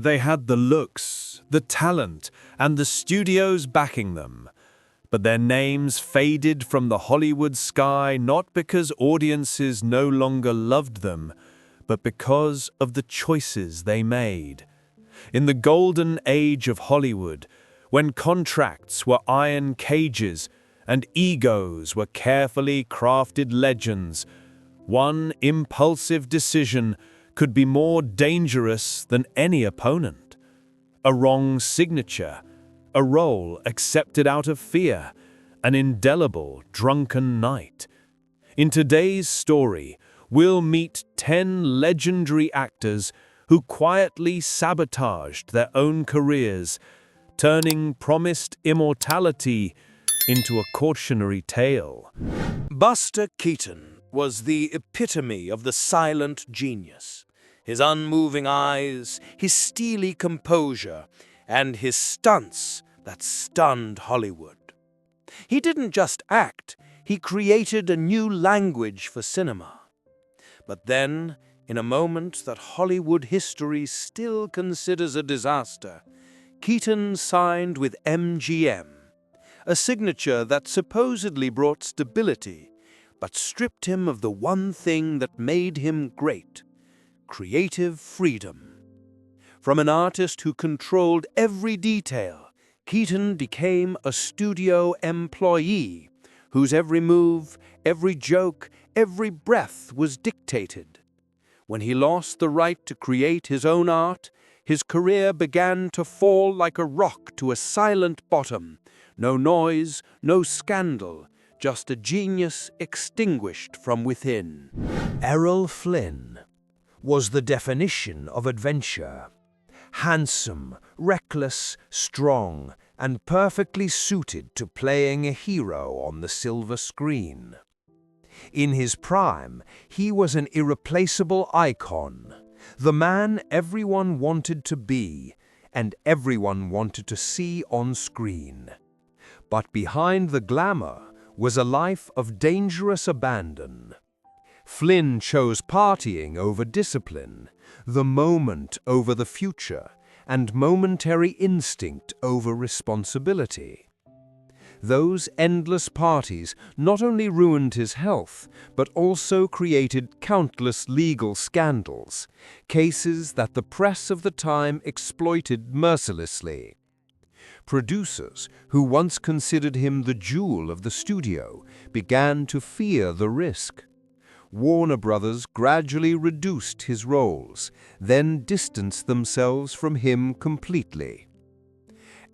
They had the looks, the talent, and the studios backing them. But their names faded from the Hollywood sky not because audiences no longer loved them, but because of the choices they made. In the golden age of Hollywood, when contracts were iron cages and egos were carefully crafted legends, one impulsive decision could be more dangerous than any opponent. A wrong signature, a role accepted out of fear, an indelible drunken night. In today's story, we'll meet 10 legendary actors who quietly sabotaged their own careers, turning promised immortality into a cautionary tale. Buster Keaton was the epitome of the silent genius. His unmoving eyes, his steely composure, and his stunts that stunned Hollywood. He didn't just act, he created a new language for cinema. But then, in a moment that Hollywood history still considers a disaster, Keaton signed with MGM, a signature that supposedly brought stability, but stripped him of the one thing that made him great: creative freedom. From an artist who controlled every detail, Keaton became a studio employee whose every move, every joke, every breath was dictated. When he lost the right to create his own art, his career began to fall like a rock to a silent bottom. No noise, no scandal, just a genius extinguished from within. Errol Flynn was the definition of adventure. Handsome, reckless, strong, and perfectly suited to playing a hero on the silver screen. In his prime, he was an irreplaceable icon, the man everyone wanted to be, and everyone wanted to see on screen. But behind the glamour was a life of dangerous abandon. Flynn chose partying over discipline, the moment over the future, and momentary instinct over responsibility. Those endless parties not only ruined his health, but also created countless legal scandals, cases that the press of the time exploited mercilessly. Producers, who once considered him the jewel of the studio, began to fear the risk. Warner Brothers gradually reduced his roles, then distanced themselves from him completely.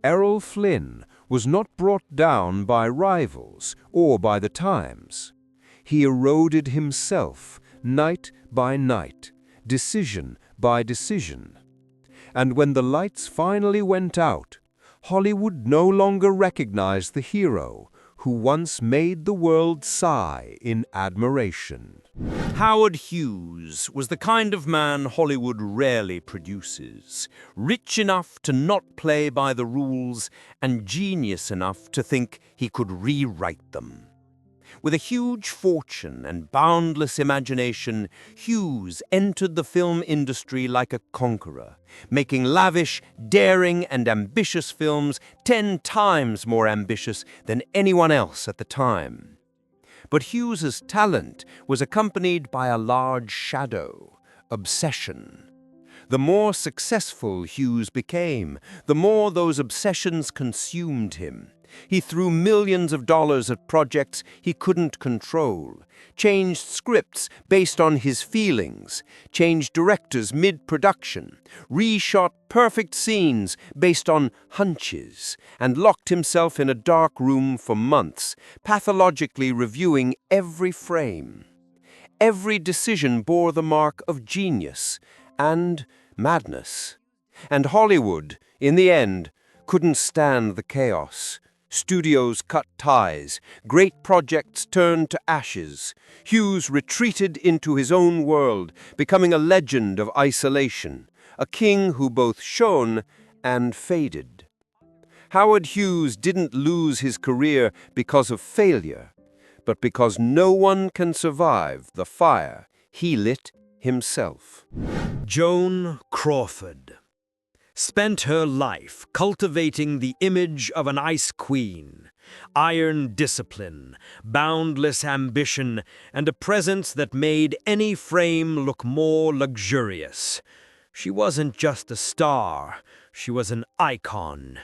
Errol Flynn was not brought down by rivals or by the Times. He eroded himself night by night, decision by decision. And when the lights finally went out, Hollywood no longer recognized the hero who once made the world sigh in admiration. Howard Hughes was the kind of man Hollywood rarely produces, rich enough to not play by the rules and genius enough to think he could rewrite them. With a huge fortune and boundless imagination, Hughes entered the film industry like a conqueror, making lavish, daring, and ambitious films 10 times more ambitious than anyone else at the time. But Hughes's talent was accompanied by a large shadow: obsession. The more successful Hughes became, the more those obsessions consumed him. He threw millions of dollars at projects he couldn't control, changed scripts based on his feelings, changed directors mid-production, reshot perfect scenes based on hunches, and locked himself in a dark room for months, pathologically reviewing every frame. Every decision bore the mark of genius and madness. And Hollywood, in the end, couldn't stand the chaos. Studios cut ties, great projects turned to ashes. Hughes retreated into his own world, becoming a legend of isolation, a king who both shone and faded. Howard Hughes didn't lose his career because of failure, but because no one can survive the fire he lit himself. Joan Crawford. spent her life cultivating the image of an ice queen, iron discipline, boundless ambition, and a presence that made any frame look more luxurious. She wasn't just a star, she was an icon.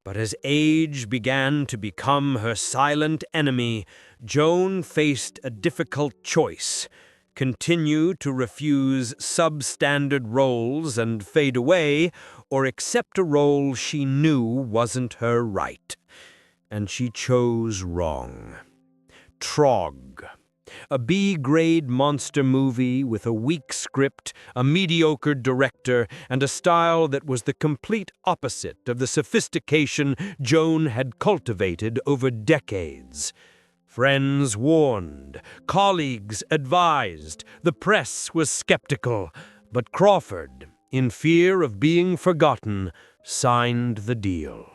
But as age began to become her silent enemy, Joan faced a difficult choice: continue to refuse substandard roles and fade away, or accept a role she knew wasn't her right. And she chose wrong. Trog, a B-grade monster movie with a weak script, a mediocre director, and a style that was the complete opposite of the sophistication Joan had cultivated over decades. Friends warned, colleagues advised, the press was skeptical, but Crawford, in fear of being forgotten, signed the deal.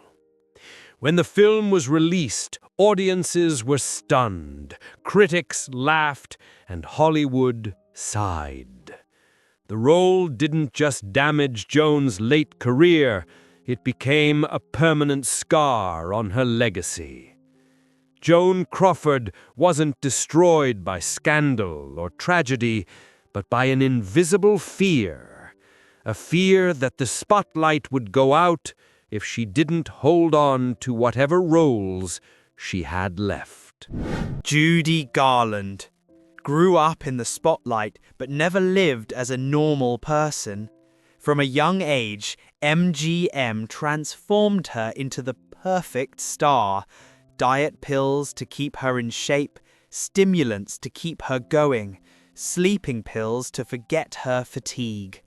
When the film was released, audiences were stunned, critics laughed, and Hollywood sighed. The role didn't just damage Joan's late career, it became a permanent scar on her legacy. Joan Crawford wasn't destroyed by scandal or tragedy, but by an invisible fear, a fear that the spotlight would go out if she didn't hold on to whatever roles she had left. Judy Garland grew up in the spotlight but never lived as a normal person. From a young age, MGM transformed her into the perfect star. Diet pills to keep her in shape, stimulants to keep her going, sleeping pills to forget her fatigue.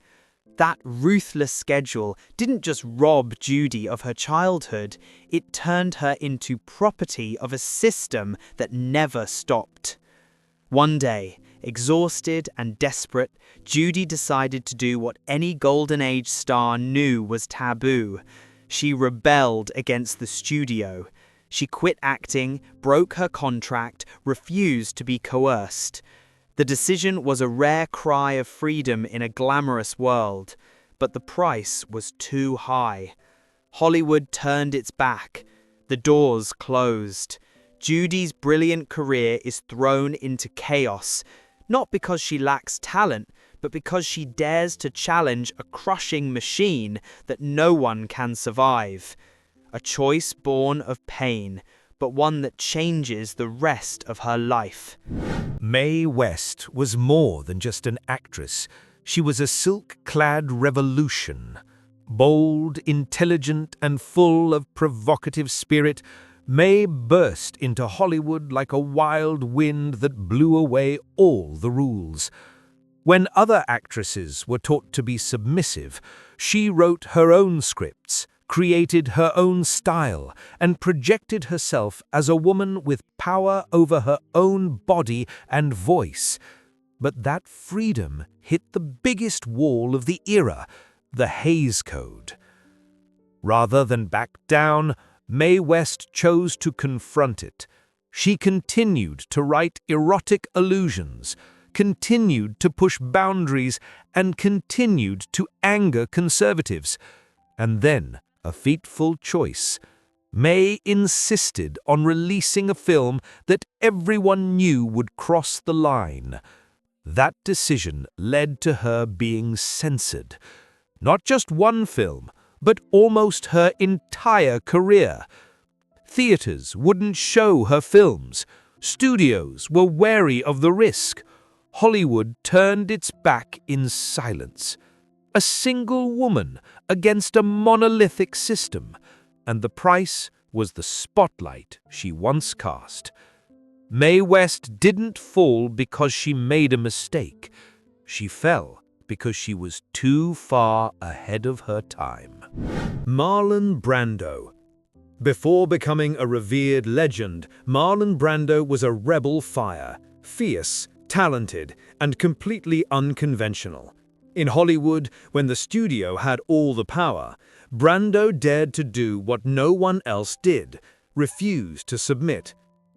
That ruthless schedule didn't just rob Judy of her childhood, it turned her into property of a system that never stopped. One day, exhausted and desperate, Judy decided to do what any Golden Age star knew was taboo. She rebelled against the studio. She quit acting, broke her contract, refused to be coerced. The decision was a rare cry of freedom in a glamorous world, but the price was too high. Hollywood turned its back. The doors closed. Judy's brilliant career is thrown into chaos, not because she lacks talent, but because she dares to challenge a crushing machine that no one can survive. A choice born of pain, but one that changes the rest of her life. Mae West was more than just an actress. She was a silk-clad revolution. Bold, intelligent, and full of provocative spirit, Mae burst into Hollywood like a wild wind that blew away all the rules. When other actresses were taught to be submissive, she wrote her own scripts, created her own style, and projected herself as a woman with power over her own body and voice. But that freedom hit the biggest wall of the era, the Hays Code. Rather than back down, Mae West chose to confront it. She continued to write erotic allusions, continued to push boundaries, and continued to anger conservatives. And then, a fateful choice. Mae insisted on releasing a film that everyone knew would cross the line. That decision led to her being censored. Not just one film, but almost her entire career. Theaters wouldn't show her films. Studios were wary of the risk. Hollywood turned its back in silence. A single woman against a monolithic system, and the price was the spotlight she once cast. Mae West didn't fall because she made a mistake. She fell because she was too far ahead of her time. Marlon Brando. Before becoming a revered legend, Marlon Brando was a rebel fire, fierce, talented, and completely unconventional. In Hollywood, when the studio had all the power, Brando dared to do what no one else did, refuse to submit.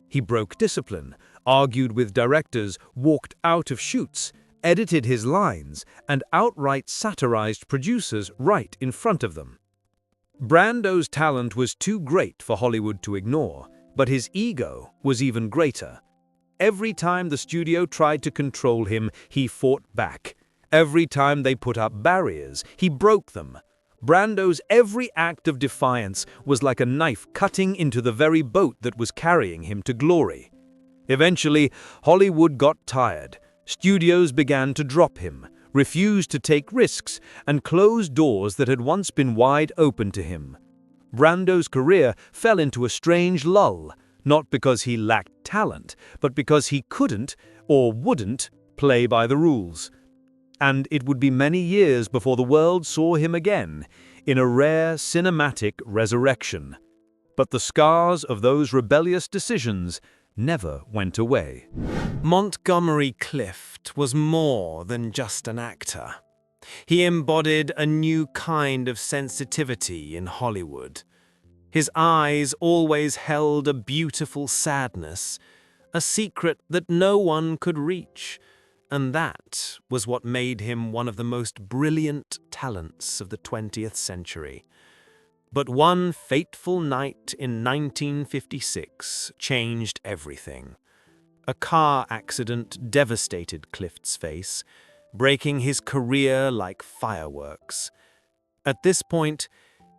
He broke discipline, argued with directors, walked out of shoots, edited his lines, and outright satirized producers right in front of them. Brando's talent was too great for Hollywood to ignore, but his ego was even greater. Every time the studio tried to control him, he fought back. Every time they put up barriers, he broke them. Brando's every act of defiance was like a knife cutting into the very boat that was carrying him to glory. Eventually, Hollywood got tired. Studios began to drop him, refused to take risks, and close doors that had once been wide open to him. Brando's career fell into a strange lull, not because he lacked talent, but because he couldn't, or wouldn't, play by the rules. And it would be many years before the world saw him again, in a rare cinematic resurrection. But the scars of those rebellious decisions never went away. Montgomery Clift was more than just an actor. He embodied a new kind of sensitivity in Hollywood. His eyes always held a beautiful sadness, a secret that no one could reach, and that was what made him one of the most brilliant talents of the 20th century. But one fateful night in 1956 changed everything. A car accident devastated Clift's face, breaking his career like fireworks. At this point,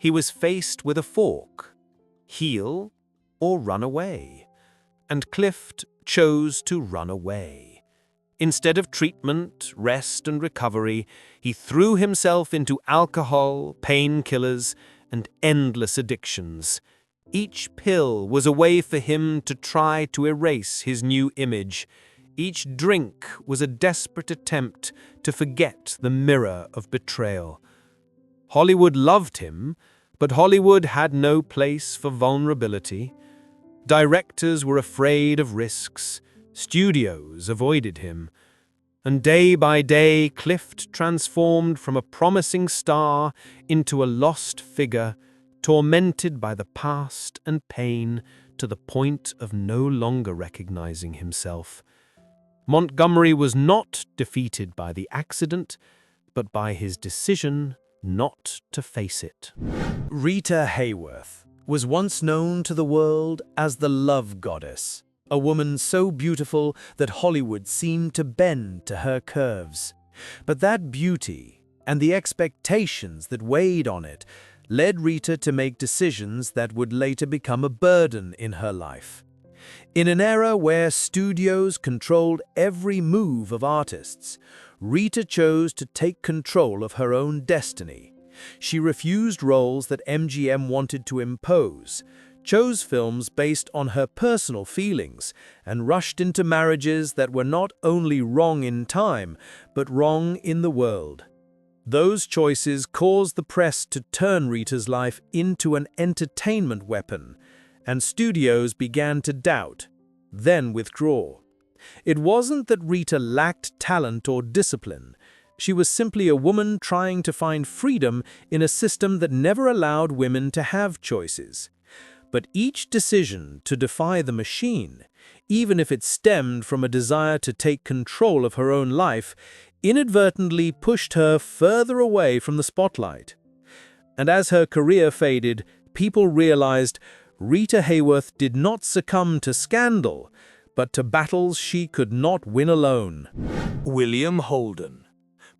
he was faced with a fork: heal or run away. And Clift chose to run away. Instead of treatment, rest, and recovery, he threw himself into alcohol, painkillers, and endless addictions. Each pill was a way for him to try to erase his new image. Each drink was a desperate attempt to forget the mirror of betrayal. Hollywood loved him, but Hollywood had no place for vulnerability. Directors were afraid of risks. Studios avoided him. And day by day, Clift transformed from a promising star into a lost figure, tormented by the past and pain to the point of no longer recognizing himself. Montgomery was not defeated by the accident, but by his decision not to face it. Rita Hayworth was once known to the world as the love goddess, a woman so beautiful that Hollywood seemed to bend to her curves. But that beauty and the expectations that weighed on it led Rita to make decisions that would later become a burden in her life. In an era where studios controlled every move of artists, Rita chose to take control of her own destiny. She refused roles that MGM wanted to impose, chose films based on her personal feelings, and rushed into marriages that were not only wrong in time, but wrong in the world. Those choices caused the press to turn Rita's life into an entertainment weapon, and studios began to doubt, then withdraw. It wasn't that Rita lacked talent or discipline. She was simply a woman trying to find freedom in a system that never allowed women to have choices. But each decision to defy the machine, even if it stemmed from a desire to take control of her own life, inadvertently pushed her further away from the spotlight. And as her career faded, people realized Rita Hayworth did not succumb to scandal, but to battles she could not win alone. William Holden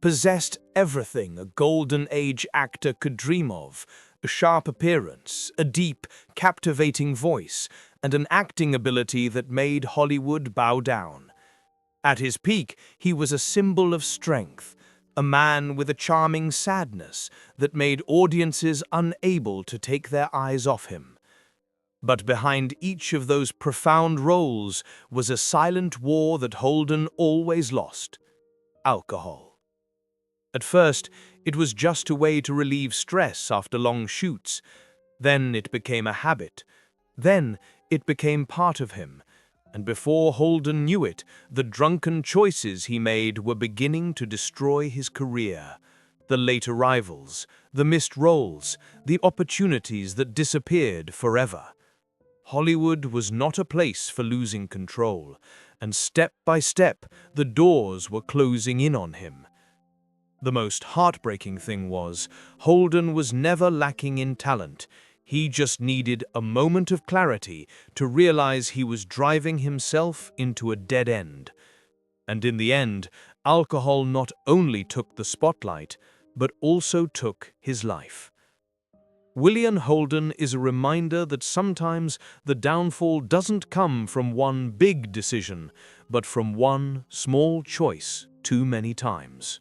possessed everything a Golden Age actor could dream of: a sharp appearance, a deep, captivating voice, and an acting ability that made Hollywood bow down. At his peak, he was a symbol of strength, a man with a charming sadness that made audiences unable to take their eyes off him. But behind each of those profound roles was a silent war that Holden always lost: alcohol. At first, it was just a way to relieve stress after long shoots. Then it became a habit. Then it became part of him. And before Holden knew it, the drunken choices he made were beginning to destroy his career. The late arrivals, the missed roles, the opportunities that disappeared forever. Hollywood was not a place for losing control, and step by step, the doors were closing in on him. The most heartbreaking thing was, Holden was never lacking in talent. He just needed a moment of clarity to realize he was driving himself into a dead end. And in the end, alcohol not only took the spotlight, but also took his life. William Holden is a reminder that sometimes the downfall doesn't come from one big decision, but from one small choice too many times.